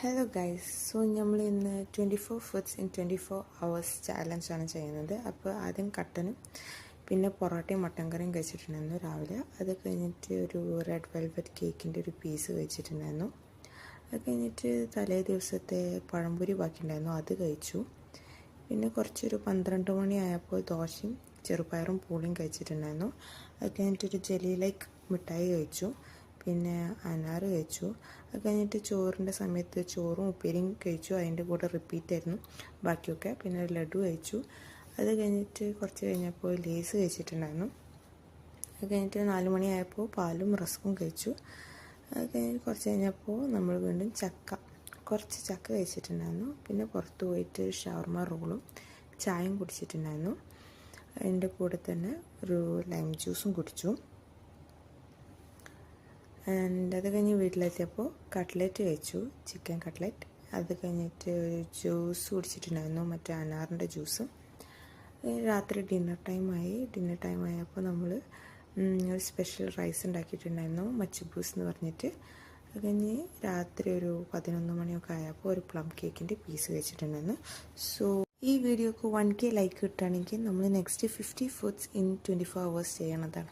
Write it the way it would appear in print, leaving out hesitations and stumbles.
Hello guys, so നമ്മൾ ഇന്ന് 24 foods in 24 hours ചാലഞ്ചാണ് ചെയ്യുന്നത്. അപ്പോൾ ആദ്യം കട്ടനും പിന്നെ പൊറോട്ടയും മട്ടൻ കറിയും കഴിച്ചിട്ടുണ്ടായിരുന്നു രാവിലെ. അത് കഴിഞ്ഞിട്ട് ഒരു റെഡ് വെൽവെറ്റ് കേക്കിൻ്റെ ഒരു പീസ് കഴിച്ചിട്ടുണ്ടായിരുന്നു. അത് കഴിഞ്ഞിട്ട് തലേ ദിവസത്തെ പഴംപൊരി ബാക്കിയുണ്ടായിരുന്നു, അത് കഴിച്ചു. പിന്നെ കുറച്ചൊരു 12 മണിയായപ്പോൾ ദോശയും ചെറുപയറും പൂളിയും കഴിച്ചിട്ടുണ്ടായിരുന്നു. അത് കഴിഞ്ഞിട്ടൊരു ജെലി ലൈക്ക് മിഠായി കഴിച്ചു. പിന്നെ അനാറ് കഴിച്ചു. അത് കഴിഞ്ഞിട്ട് ചോറിൻ്റെ സമയത്ത് ചോറും ഉപ്പേരിയും കഴിച്ചു. അതിൻ്റെ കൂടെ റിപ്പീറ്റ് ആയിരുന്നു ബാക്കിയൊക്കെ. പിന്നെ ഒരു ലഡു കഴിച്ചു. അത് കഴിഞ്ഞിട്ട് കുറച്ച് കഴിഞ്ഞപ്പോൾ ലേസ് കഴിച്ചിട്ടുണ്ടായിരുന്നു. അത് കഴിഞ്ഞിട്ട് 4 മണിയായപ്പോൾ പാലും റസ്ക്കും കഴിച്ചു. അത് കഴിഞ്ഞിട്ട് കുറച്ച് കഴിഞ്ഞപ്പോൾ നമ്മൾ വീണ്ടും കുറച്ച് ചക്ക കഴിച്ചിട്ടുണ്ടായിരുന്നു. പിന്നെ പുറത്ത് പോയിട്ട് ഷവർമ റോളും ചായയും കുടിച്ചിട്ടുണ്ടായിരുന്നു. അതിൻ്റെ കൂടെ തന്നെ ഒരു ലൈം ജ്യൂസും കുടിച്ചു. ആൻഡ് അത് കഴിഞ്ഞ് വീട്ടിലെത്തിയപ്പോൾ കട്ട്ലറ്റ് കഴിച്ചു, ചിക്കൻ കട്ട്ലറ്റ്. അത് കഴിഞ്ഞിട്ട് ഒരു ജ്യൂസ് കുടിച്ചിട്ടുണ്ടായിരുന്നു, മറ്റേ അനാറിൻ്റെ ജ്യൂസ്. രാത്രി ഡിന്നർ ടൈമായപ്പോൾ നമ്മൾ ഒരു സ്പെഷ്യൽ റൈസ് ഉണ്ടാക്കിയിട്ടുണ്ടായിരുന്നു, മച്ചിബൂസ് എന്ന് പറഞ്ഞിട്ട്. അത് കഴിഞ്ഞ് രാത്രി ഒരു 11 മണിയൊക്കെ ആയപ്പോൾ ഒരു പ്ലം കേക്കിൻ്റെ പീസ് കഴിച്ചിട്ടുണ്ടായിരുന്നു. സോ ഈ വീഡിയോക്ക് 1K ലൈക്ക് കിട്ടുകയാണെങ്കിൽ നമ്മൾ നെക്സ്റ്റ് 50 ഫുഡ്സ് ഇൻ 24 hours ചെയ്യണതാണ്.